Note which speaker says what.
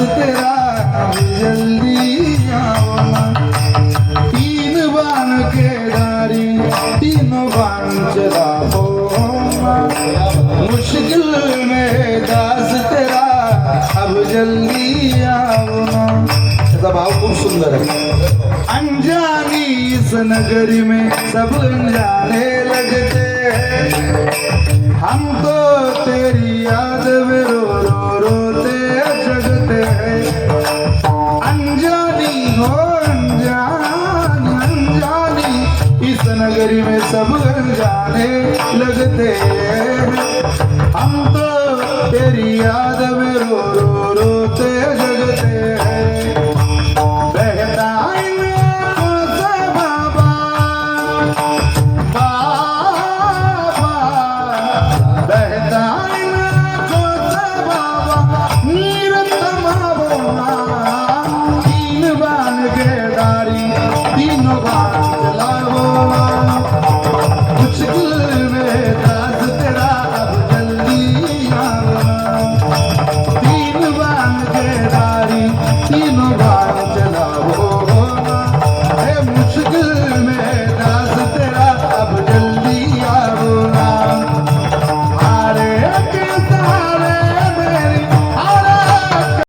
Speaker 1: तेरा जल्दी आओ ना। तीन बान के धारी तीनों बान चला हो ना। मुश्किल में दास तेरा अब जल्दी आओ ना। त्याचा भाव खूप सुंदर आहे। अनजानी इस नगरी में सब अनजाने लगते हैं। हम तो तेरी याद में रो रो रोते जगते हैं। अनजानी हो अनजानी अनजानी इस नगरी में सब अनजाने लगते हैं। हम तो तेरी याद में रो रो रोते